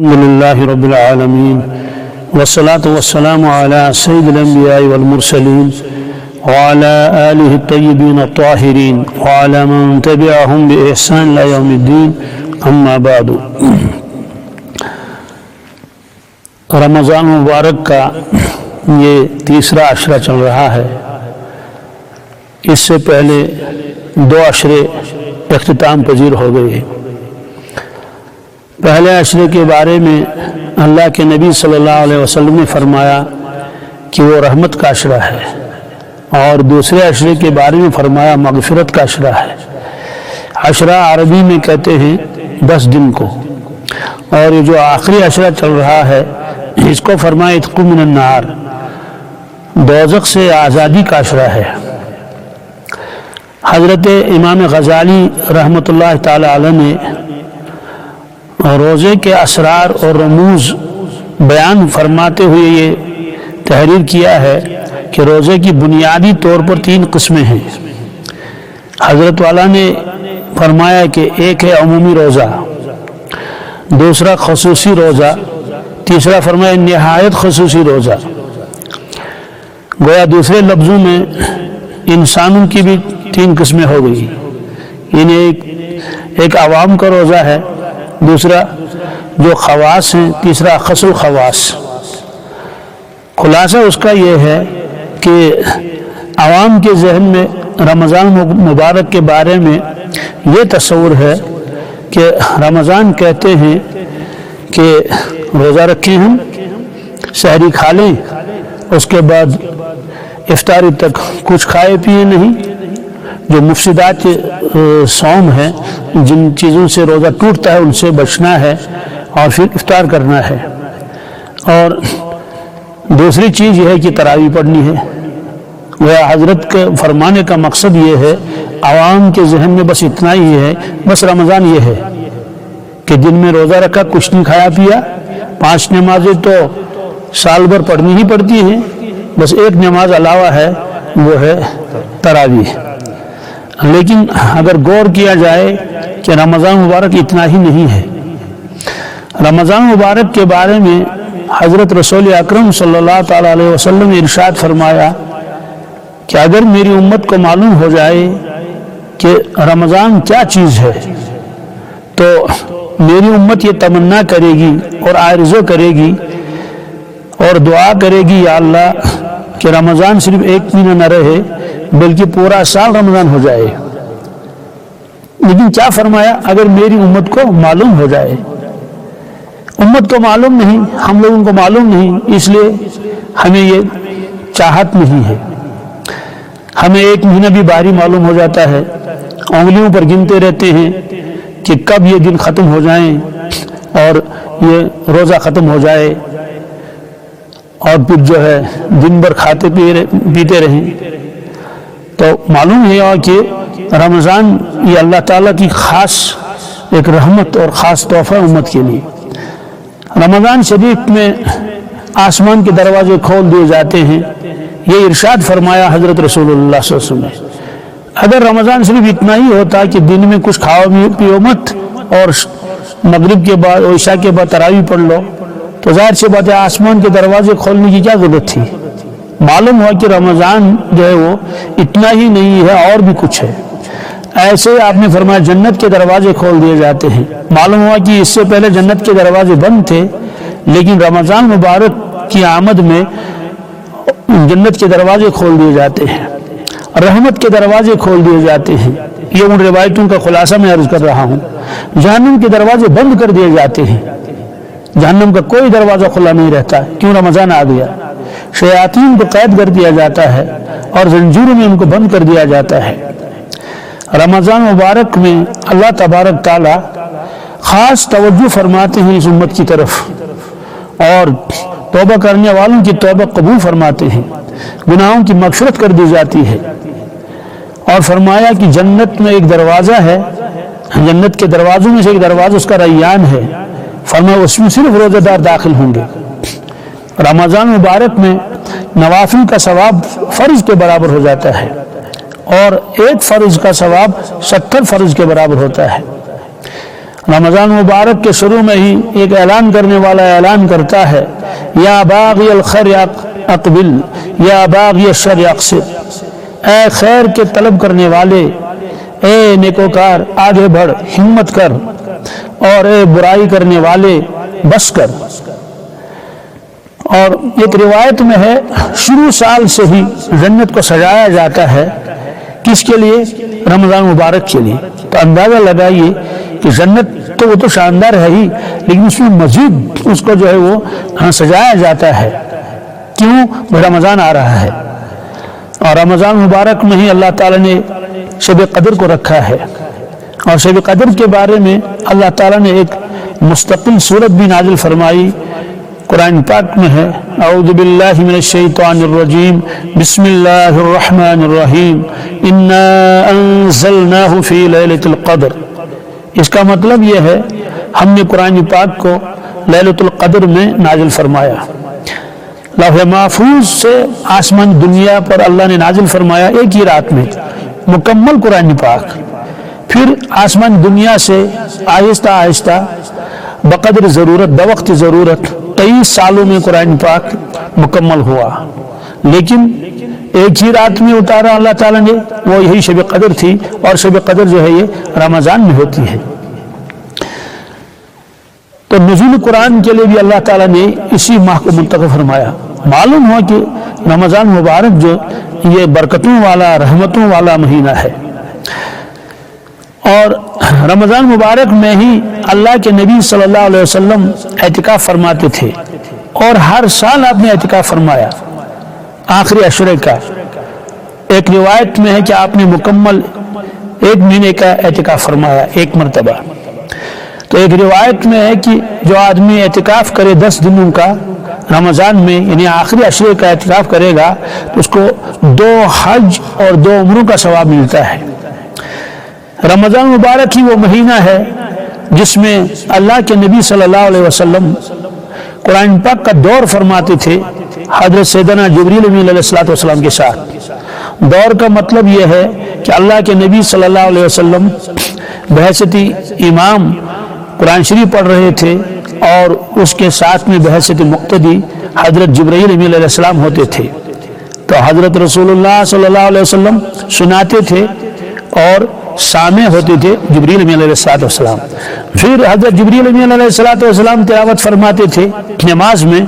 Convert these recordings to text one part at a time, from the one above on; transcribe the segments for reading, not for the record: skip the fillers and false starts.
الحمد لله رب العالمين والصلاة والسلام على سيد الأنبياء والمرسلين وعلى آله الطيبين الطاهرين وعلى من تبعهم بإحسان إلى يوم الدين أما بعد. رمضان مبارک کا یہ تیسرا عشرہ چل رہا ہے. اس سے پہلے 2 عشرے اختتام پذیر ہو گئے ہیں. پہلے عشرے کے بارے میں اللہ کے نبی صلی اللہ علیہ وسلم نے فرمایا کہ وہ رحمت کا عشرہ ہے، اور دوسرے عشرے کے بارے میں فرمایا مغفرت کا عشرہ ہے. عشرہ عربی میں کہتے ہیں 10 دن کو، اور یہ جو آخری عشرہ چل رہا ہے اس کو فرمایا اتق من النار، دوزخ سے آزادی کا عشرہ ہے. حضرت امام غزالی رحمۃ اللہ تعالی علیہ نے روزے کے اسرار اور رموز بیان فرماتے ہوئے یہ تحریر کیا ہے کہ روزے کی بنیادی طور پر 3 قسمیں ہیں. حضرت والا نے فرمایا کہ ایک ہے عمومی روزہ، دوسرا خصوصی روزہ، تیسرا فرمایا نہایت خصوصی روزہ. گویا دوسرے لفظوں میں انسانوں کی بھی 3 قسمیں ہو گئی. انہیں ایک عوام کا روزہ ہے، دوسرا جو خواص ہیں، تیسرا خاص الخواص. خلاصہ اس کا یہ ہے کہ عوام کے ذہن میں رمضان مبارک کے بارے میں یہ تصور ہے کہ رمضان کہتے ہیں کہ روزہ رکھیں ہم، سحری کھا لیں، اس کے بعد افطاری تک کچھ کھائے پیے نہیں. جو مفسدات صوم ہے، جن چیزوں سے روزہ ٹوٹتا ہے ان سے بچنا ہے اور پھر افطار کرنا ہے. اور دوسری چیز یہ ہے کہ تراویح پڑھنی ہے. وہ حضرت کے فرمانے کا مقصد یہ ہے، عوام کے ذہن میں بس اتنا ہی ہے، بس رمضان یہ ہے کہ دن میں روزہ رکھا، کچھ نہیں کھایا پیا. 5 نمازیں تو سال بھر پڑھنی ہی پڑتی ہیں، بس ایک نماز علاوہ ہے، وہ ہے تراویح. لیکن اگر غور کیا جائے کہ رمضان مبارک اتنا ہی نہیں ہے. رمضان مبارک کے بارے میں حضرت رسول اکرم صلی اللہ تعالی علیہ وسلم نے ارشاد فرمایا کہ اگر میری امت کو معلوم ہو جائے کہ رمضان کیا چیز ہے تو میری امت یہ تمنا کرے گی اور آرزو کرے گی اور دعا کرے گی، یا اللہ کہ رمضان صرف 1 مہینہ نہ رہے بلکہ پورا سال رمضان ہو جائے. لیکن کیا فرمایا؟ اگر میری امت کو معلوم ہو جائے. امت کو معلوم نہیں، ہم لوگوں کو معلوم نہیں، اس لیے ہمیں یہ چاہت نہیں ہے. ہمیں 1 مہینہ بھی باہری معلوم ہو جاتا ہے، انگلیوں پر گنتے رہتے ہیں کہ کب یہ دن ختم ہو جائیں اور یہ روزہ ختم ہو جائے، اور پھر جو ہے دن بھر کھاتے پیتے رہیں. تو معلوم ہے کہ رمضان یہ اللہ تعالیٰ کی خاص ایک رحمت اور خاص تحفہ امت کے لیے. رمضان شریف میں آسمان کے دروازے کھول دیے جاتے ہیں. یہ ارشاد فرمایا حضرت رسول اللہ صلی اللہ علیہ وسلم نے، اگر رمضان صرف اتنا ہی ہوتا کہ دن میں کچھ کھاؤ پیو مت اور مغرب کے بعد اور عشاء کے بعد تراویح پڑھ لو، تو ظاہر سی بات ہے آسمان کے دروازے کھولنے کی کیا ضرورت تھی. معلوم ہوا کہ رمضان جو ہے وہ اتنا ہی نہیں ہے، اور بھی کچھ ہے. ایسے آپ نے فرمایا جنت کے دروازے کھول دیے جاتے ہیں. معلوم ہوا کہ اس سے پہلے جنت کے دروازے بند تھے، لیکن رمضان مبارک کی آمد میں جنت کے دروازے کھول دیے جاتے ہیں، رحمت کے دروازے کھول دیے جاتے ہیں. یہ ان روایتوں کا خلاصہ میں عرض کر رہا ہوں. جہنم کے دروازے بند کر دیے جاتے ہیں، جہنم کا کوئی دروازہ کھلا نہیں رہتا، کیوں؟ رمضان آ گیا. شیاطین کو قید کر دیا جاتا ہے اور زنجیروں میں ان کو بند کر دیا جاتا ہے. رمضان مبارک میں اللہ تبارک تعالی خاص توجہ فرماتے ہیں اس امت کی طرف، اور توبہ کرنے والوں کی توبہ قبول فرماتے ہیں، گناہوں کی مغفرت کر دی جاتی ہے. اور فرمایا کہ جنت میں ایک دروازہ ہے، جنت کے دروازوں میں سے ایک دروازہ اس کا ریان ہے. فرمایا اس میں صرف روزہ دار داخل ہوں گے. رمضان مبارک میں نوافل کا ثواب فرض کے برابر ہو جاتا ہے، اور ایک فرض کا ثواب 70 فرض کے برابر ہوتا ہے. رمضان مبارک کے شروع میں ہی ایک اعلان کرنے والا اعلان کرتا ہے، یا باغی الخیر اقبل یا باغی الشر اقصر، اے خیر کے طلب کرنے والے، اے نیکوکار آگے بڑھ، ہمت کر، اور اے برائی کرنے والے بس کر۔ اور ایک روایت میں ہے شروع سال سے ہی جنت کو سجایا جاتا ہے، کس کے لیے؟ رمضان مبارک کے لیے۔ تو اندازہ لگائیے کہ جنت تو وہ تو شاندار ہے ہی، لیکن اس میں مزید اس کو جو ہے وہ سجایا جاتا ہے، کیوں؟ رمضان آ رہا ہے، اور رمضان مبارک میں ہی اللہ تعالیٰ نے شب قدر کو رکھا ہے، اور شب قدر کے بارے میں اللہ تعالیٰ نے ایک مستقل صورت بھی نازل فرمائی، قرآن پاک میں ہے، اعوذ باللہ من الشیطان الرجیم، بسم اللہ الرحمن الرحیم، انا انزلناہ فی لیلۃ القدر۔ اس کا مطلب یہ ہے ہم نے قرآن پاک کو لیلۃ القدر میں نازل فرمایا، لوح محفوظ سے آسمان دنیا پر اللہ نے نازل فرمایا ایک ہی رات میں مکمل قرآن پاک، پھر آسمان دنیا سے آہستہ آہستہ بقدر ضرورت بوقت ضرورت 23 سالوں میں قرآن پاک مکمل ہوا، لیکن ایک ہی رات میں اتارا اللہ تعالیٰ نے، وہ یہی شب قدر تھی، اور شب قدر جو ہے یہ رمضان میں ہوتی ہے۔ تو نزول قرآن کے لیے بھی اللہ تعالیٰ نے اسی ماہ کو منتخب فرمایا۔ معلوم ہوا کہ رمضان مبارک جو یہ برکتوں والا رحمتوں والا مہینہ ہے، اور رمضان مبارک میں ہی اللہ کے نبی صلی اللہ علیہ وسلم اعتکاف فرماتے تھے، اور ہر سال آپ نے اعتکاف فرمایا آخری عشرے کا۔ ایک روایت میں ہے کہ آپ نے مکمل 1 مہینے کا اعتکاف فرمایا ایک مرتبہ۔ تو ایک روایت میں ہے کہ جو آدمی اعتکاف کرے 10 دنوں کا رمضان میں، یعنی آخری عشرے کا اعتکاف کرے گا، تو اس کو 2 حج اور 2 عمروں کا ثواب ملتا ہے۔ رمضان مبارک ہی وہ مہینہ ہے جس میں اللہ کے نبی صلی اللہ علیہ وسلم قرآن پاک کا دور فرماتے تھے حضرت سیدنا جبریل امین علیہ السلام کے ساتھ۔ دور کا مطلب یہ ہے کہ اللہ کے نبی صلی اللہ علیہ وسلم بحیثیت امام قرآن شریف پڑھ رہے تھے، اور اس کے ساتھ میں بحیثیت مقتدی حضرت جبرائیل امین علیہ السلام ہوتے تھے۔ تو حضرت رسول اللہ صلی اللہ علیہ وسلم سناتے تھے، اور سامع ہوتے تھے جبریل امین علیہ السلام۔ پھر حضرت جبریل امین علیہ السلام تلاوت فرماتے تھے نماز میں،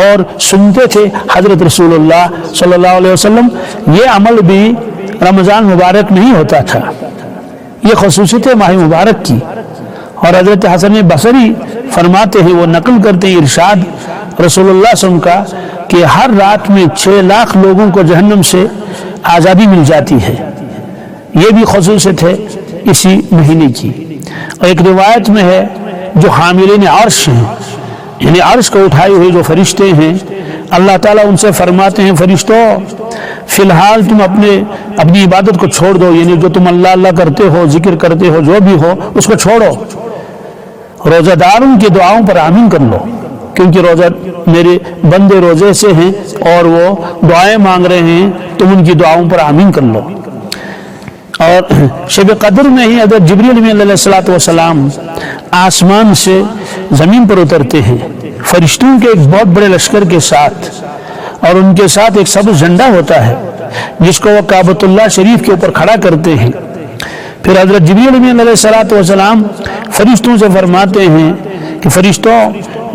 اور سنتے تھے حضرت رسول اللہ صلی اللہ علیہ وسلم۔ یہ عمل بھی رمضان مبارک میں ہی ہوتا تھا، یہ خصوصیت ماہ مبارک کی۔ اور حضرت حسن بصری فرماتے ہیں، وہ نقل کرتے ہیں ارشاد رسول اللہ صلی اللہ علیہ وسلم کا، کہ ہر رات میں 6 لاکھ لوگوں کو جہنم سے آزادی مل جاتی ہے۔ یہ بھی خصوصیت ہے اسی مہینے کی۔ اور ایک روایت میں ہے جو حاملین عرش ہیں، یعنی عرش کو اٹھائے ہوئے جو فرشتے ہیں، اللہ تعالیٰ ان سے فرماتے ہیں، فرشتوں فی الحال تم اپنی عبادت کو چھوڑ دو، یعنی جو تم اللہ اللہ کرتے ہو، ذکر کرتے ہو، جو بھی ہو اس کو چھوڑو، روزہ داروں کی دعاؤں پر آمین کر لو، کیونکہ روزہ میرے بندے روزے سے ہیں اور وہ دعائیں مانگ رہے ہیں، تم ان کی دعاؤں پر آمین کر لو۔ اور شب قدر میں ہی حضرت جبریل علیہ السلام آسمان سے زمین پر اترتے ہیں فرشتوں کے ایک بہت بڑے لشکر کے ساتھ، اور ان کے ساتھ ایک سبز جھنڈا ہوتا ہے جس کو وہ کعبۃ اللہ شریف کے اوپر کھڑا کرتے ہیں۔ پھر حضرت جبریل علیہ السلام فرشتوں سے فرماتے ہیں کہ فرشتوں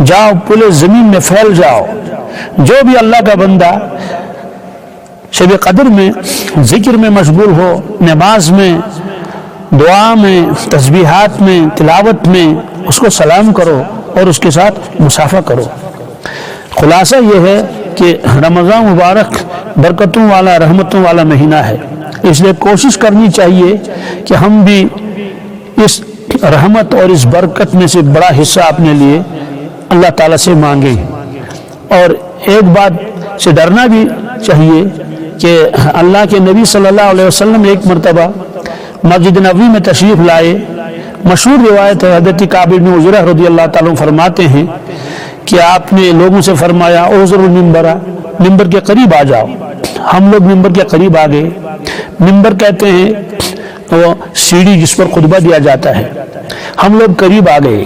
جاؤ پورے زمین میں پھیل جاؤ، جو بھی اللہ کا بندہ شب قدر میں ذکر میں مشغول ہو، نماز میں، دعا میں، تسبیحات میں، تلاوت میں، اس کو سلام کرو اور اس کے ساتھ مصافحہ کرو۔ خلاصہ یہ ہے کہ رمضان مبارک برکتوں والا رحمتوں والا مہینہ ہے، اس لیے کوشش کرنی چاہیے کہ ہم بھی اس رحمت اور اس برکت میں سے بڑا حصہ اپنے لیے اللہ تعالیٰ سے مانگیں۔ اور ایک بات سے ڈرنا بھی چاہیے کہ اللہ کے نبی صلی اللہ علیہ وسلم ایک مرتبہ مسجد نبوی میں تشریف لائے۔ مشہور روایت ہے، حضرت کعب بن عجرہ رضی اللہ تعالیٰ فرماتے ہیں کہ آپ نے لوگوں سے فرمایا احضر المنبر، ممبر کے قریب آ جاؤ۔ ہم لوگ ممبر کے قریب آ گئے۔ ممبر کہتے ہیں وہ سیڑھی جس پر خطبہ دیا جاتا ہے. ہم لوگ قریب آ گئے.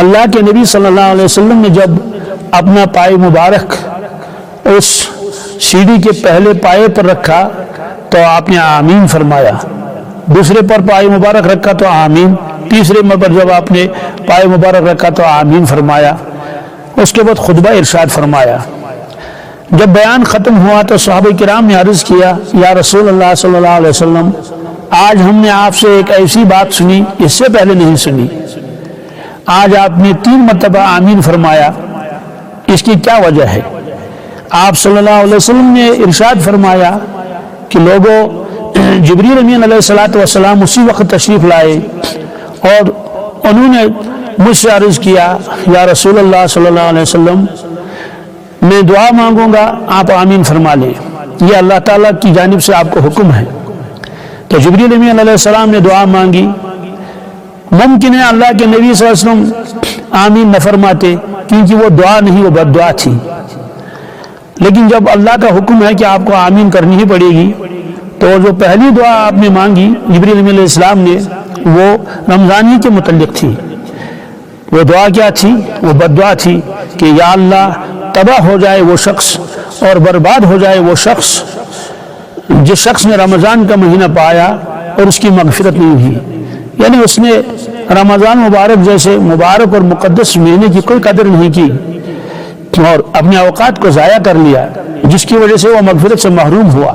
اللہ کے نبی صلی اللہ علیہ وسلم نے جب اپنا پائے مبارک اس سیڑھی کے پہلے پائے پر رکھا تو آپ نے آمین فرمایا. دوسرے پر پائے مبارک رکھا تو آمین. تیسرے پر جب آپ نے پائے مبارک رکھا تو آمین فرمایا. اس کے بعد خطبہ ارشاد فرمایا. جب بیان ختم ہوا تو صحابہ کرام نے عرض کیا یا رسول اللہ صلی اللہ علیہ وسلم آج ہم نے آپ سے ایک ایسی بات سنی اس سے پہلے نہیں سنی. آج آپ نے 3 مرتبہ آمین فرمایا, اس کی کیا وجہ ہے؟ آپ صلی اللہ علیہ وسلم نے ارشاد فرمایا کہ لوگوں جبریل امین علیہ الصلوۃ والسلام اسی وقت تشریف لائے اور انہوں نے مجھ سے عرض کیا یا رسول اللہ صلی اللہ علیہ وسلم میں دعا مانگوں گا, آپ آمین فرما لیں, یہ اللہ تعالیٰ کی جانب سے آپ کو حکم ہے. تو جبریل امین علیہ السلام نے دعا مانگی. ممکن ہے اللہ کے نبی صلی اللہ علیہ وسلم آمین نہ فرماتے کیونکہ وہ دعا نہیں, وہ بد دعا تھی. لیکن جب اللہ کا حکم ہے کہ آپ کو آمین کرنی ہی پڑے گی تو جو پہلی دعا آپ نے مانگی جبریل امین علیہ السلام نے وہ رمضانی کے متعلق تھی. وہ دعا کیا تھی؟ وہ بد دعا تھی کہ یا اللہ تباہ ہو جائے وہ شخص اور برباد ہو جائے وہ شخص جس شخص نے رمضان کا مہینہ پایا اور اس کی مغفرت نہیں ہوئی. یعنی اس نے رمضان مبارک جیسے مبارک اور مقدس مہینے کی کوئی قدر نہیں کی اور اپنے اوقات کو ضائع کر لیا جس کی وجہ سے وہ مغفرت سے محروم ہوا.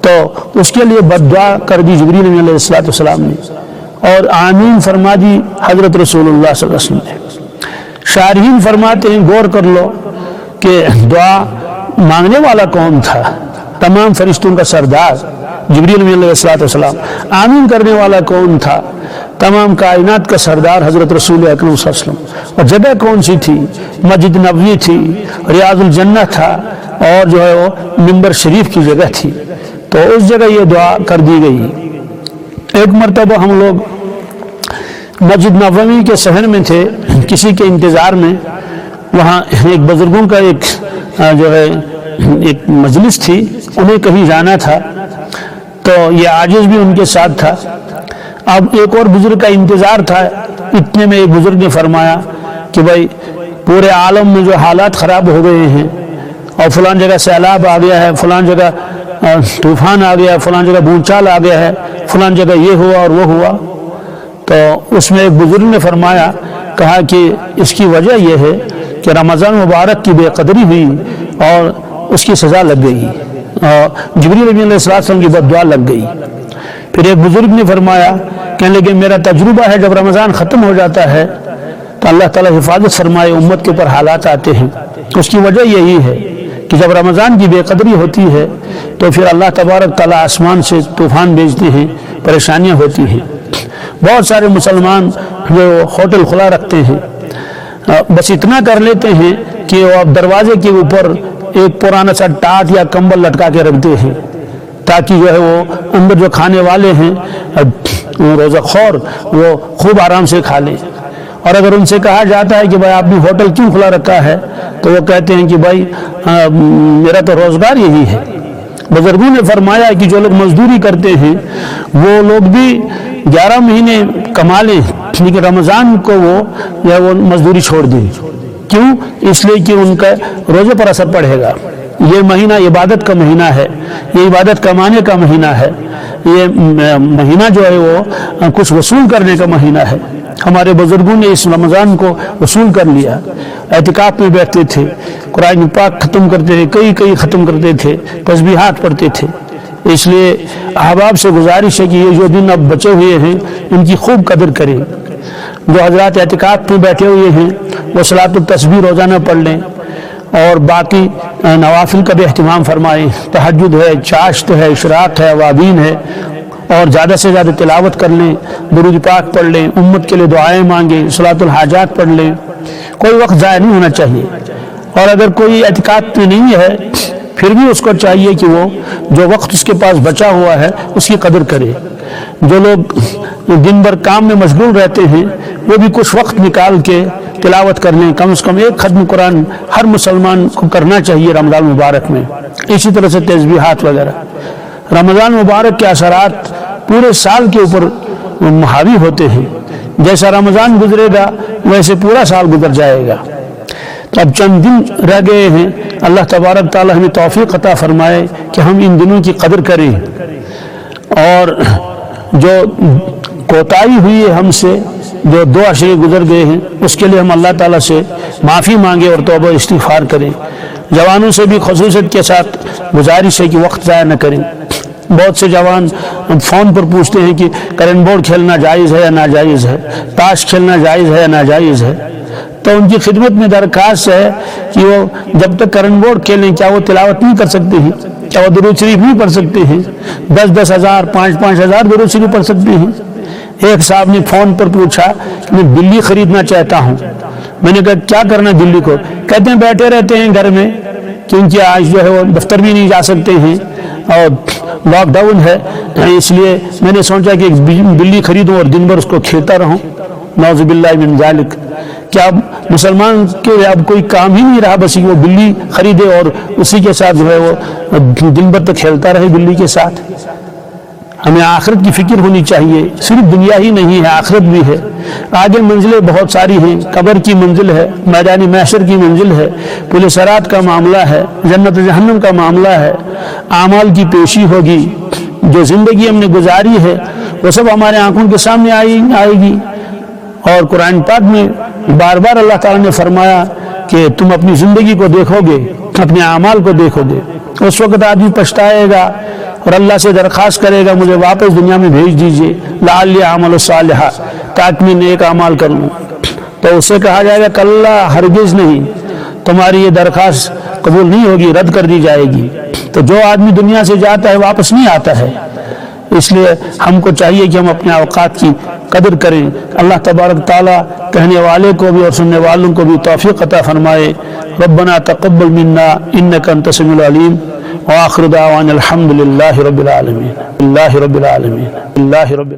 تو اس کے لیے بد دعا کر دی جبریل علیہ السلام نے اور آمین فرما دی حضرت رسول اللہ صلی اللہ علیہ وسلم نے. شارحین فرماتے ہیں غور کر لو کہ دعا مانگنے والا کون تھا؟ تمام فرشتوں کا سردار جبریل علیہ السلام. آمین کرنے والا کون تھا؟ تمام کائنات کا سردار حضرت رسول اکرم صلی اللہ علیہ وسلم. اور جگہ کون سی تھی؟ مسجد نبوی تھی, ریاض الجنہ تھا اور جو ہے وہ منبر شریف کی جگہ تھی. تو اس جگہ یہ دعا کر دی گئی. ایک مرتبہ ہم لوگ مسجد نبوی کے شہر میں تھے کسی کے انتظار میں. وہاں ایک بزرگوں کا ایک جو ہے ایک مجلس تھی, انہیں کہیں جانا تھا تو یہ عاجز بھی ان کے ساتھ تھا. اب ایک اور بزرگ کا انتظار تھا. اتنے میں ایک بزرگ نے فرمایا کہ بھائی پورے عالم میں جو حالات خراب ہو گئے ہیں اور فلان جگہ سیلاب آ گیا ہے, فلان جگہ طوفان آ گیا ہے, فلان جگہ بونچال آ گیا ہے, فلان جگہ یہ ہوا اور وہ ہوا. تو اس میں ایک بزرگ نے فرمایا کہا کہ اس کی وجہ یہ ہے کہ رمضان مبارک کی بے قدری ہوئی اور اس کی سزا لگ گئی اور جبریل علیہ السلام کی بد دعا لگ گئی. پھر ایک بزرگ نے فرمایا کہنے لگے میرا تجربہ ہے جب رمضان ختم ہو جاتا ہے تو اللہ تعالیٰ حفاظت فرمائے امت کے اوپر حالات آتے ہیں. اس کی وجہ یہی ہے کہ جب رمضان کی بے قدری ہوتی ہے تو پھر اللہ تبارک تعالیٰ آسمان سے طوفان بھیجتے ہیں, پریشانیاں ہوتی ہیں. بہت سارے مسلمان جو ہوٹل کھلا رکھتے ہیں بس اتنا کر لیتے ہیں کہ وہ اب دروازے کے اوپر ایک پرانا سا ٹاٹ یا کمبل لٹکا کے رکھتے ہیں تاکہ جو ہے وہ اندر جو کھانے والے ہیں روزہ خور وہ خوب آرام سے کھا لیں. اور اگر ان سے کہا جاتا ہے کہ بھائی آپ نے ہوٹل کیوں کھلا رکھا ہے تو وہ کہتے ہیں کہ بھائی میرا تو روزگار یہی ہے. بزرگوں نے فرمایا کہ جو لوگ مزدوری کرتے ہیں وہ لوگ بھی 11 مہینے کما لیں لیکن رمضان کو وہ مزدوری چھوڑ دیں. کیوں؟ اس لیے کہ ان کا روزے پر اثر پڑے گا. یہ مہینہ عبادت کا مہینہ ہے, یہ عبادت کمانے کا مہینہ ہے, یہ مہینہ جو ہے وہ کچھ وصول کرنے کا مہینہ ہے. ہمارے بزرگوں نے اس رمضان کو وصول کر لیا. اعتکاف میں بیٹھتے تھے, قرآن پاک ختم کرتے تھے, کئی ختم کرتے تھے, تسبیحات پڑھتے تھے. اس لیے احباب سے گزارش ہے کہ یہ جو دن اب بچے ہوئے ہیں ان کی خوب قدر کریں. جو حضرات اعتکاف میں بیٹھے ہوئے ہیں وہ صلاۃ التسبیح روزانہ پڑھ لیں اور باقی نوافل کا بھی اہتمام فرمائیں. تہجد ہے, چاشت ہے, اشراق ہے, اوابین ہے اور زیادہ سے زیادہ تلاوت کر لیں, درود پاک پڑھ لیں, امت کے لیے دعائیں مانگیں, صلاۃ الحاجات پڑھ لیں. کوئی وقت ضائع نہیں ہونا چاہیے. اور اگر کوئی اعتکاف میں نہیں ہے پھر بھی اس کو چاہیے کہ وہ جو وقت اس کے پاس بچا ہوا ہے اس کی قدر کرے. جو لوگ دن بھر کام میں مشغول رہتے ہیں وہ بھی کچھ وقت نکال کے تلاوت کر لیں. کم از کم ایک ختم قرآن ہر مسلمان کو کرنا چاہیے رمضان مبارک میں. اسی طرح سے تسبیحات وغیرہ. رمضان مبارک کے اثرات پورے سال کے اوپر حاوی ہوتے ہیں. جیسا رمضان گزرے گا ویسے پورا سال گزر جائے گا. تو اب چند دن رہ گئے ہیں. اللہ تبارک تعالی ہمیں توفیق عطا فرمائے کہ ہم ان دنوں کی قدر کریں، اور جو کوتاہی ہوئی ہے ہم سے، جو 2 عشرے گزر گئے ہیں، اس کے لیے ہم اللہ تعالیٰ سے معافی مانگے اور توبہ استغفار کریں. جوانوں سے بھی خصوصیت کے ساتھ گزارش ہے کہ وقت ضائع نہ کریں. بہت سے جوان فون پر پوچھتے ہیں کہ کیرم بورڈ کھیلنا جائز ہے یا ناجائز ہے، تاش کھیلنا جائز ہے یا ناجائز ہے. تو ان کی خدمت میں درخواست ہے کہ وہ جب تک کیرم بورڈ کھیلیں کیا وہ تلاوت نہیں کر سکتے ہیں؟ کیا وہ درود شریف نہیں پڑھ سکتے ہیں؟ 10-10 ہزار 5-5 ہزار درود شریف پڑھ سکتے ہیں؟ ایک صاحب نے فون پر پوچھا کہ میں بلی خریدنا چاہتا ہوں. میں نے کہا کیا کرنا بلی کو؟ کہتے ہیں بیٹھے رہتے ہیں گھر میں، کیونکہ آج جو ہے وہ دفتر بھی نہیں جا سکتے ہیں اور لاک ڈاؤن ہے، اس لیے میں نے سوچا کہ ایک بلی خریدوں اور دن بھر اس کو کھیلتا رہوں. نعوذ باللہ من ذالک. کیا مسلمان کے اب کوئی کام ہی نہیں رہا بس وہ بلی خریدے اور اسی کے ساتھ جو ہے وہ دن بھر تک کھیلتا رہے بلی کے ساتھ؟ ہمیں آخرت کی فکر ہونی چاہیے. صرف دنیا ہی نہیں ہے، آخرت بھی ہے. آگے منزلیں بہت ساری ہیں. قبر کی منزل ہے، میدان محشر کی منزل ہے، پل صراط کا معاملہ ہے، جنت و جہنم کا معاملہ ہے، اعمال کی پیشی ہوگی. جو زندگی ہم نے گزاری ہے وہ سب ہمارے آنکھوں کے سامنے آئے گی. اور قرآن پاک میں بار بار اللہ تعالیٰ نے فرمایا کہ تم اپنی زندگی کو دیکھو گے، اپنے اعمال کو دیکھو گے. اس وقت آدمی پچھتائے گا اور اللہ سے درخواست کرے گا مجھے واپس دنیا میں بھیج دیجئے لعلی اعمل صالحا، تاکہ میں نیک اعمال کر لوں. تو اس سے کہا جائے گا کلا ہرگز نہیں، تمہاری یہ درخواست قبول نہیں ہوگی، رد کر دی جائے گی. تو جو آدمی دنیا سے جاتا ہے واپس نہیں آتا ہے. اس لیے ہم کو چاہیے کہ ہم اپنے اوقات کی قدر کریں. اللہ تبارک تعالیٰ کہنے والے کو بھی اور سننے والوں کو بھی توفیق عطا فرمائے. ربنا تقبل منا انک انت السمیع العلیم وآخر دعوانا الحمد للہ رب العالمین. اللہ رب العالمین. اللہ رب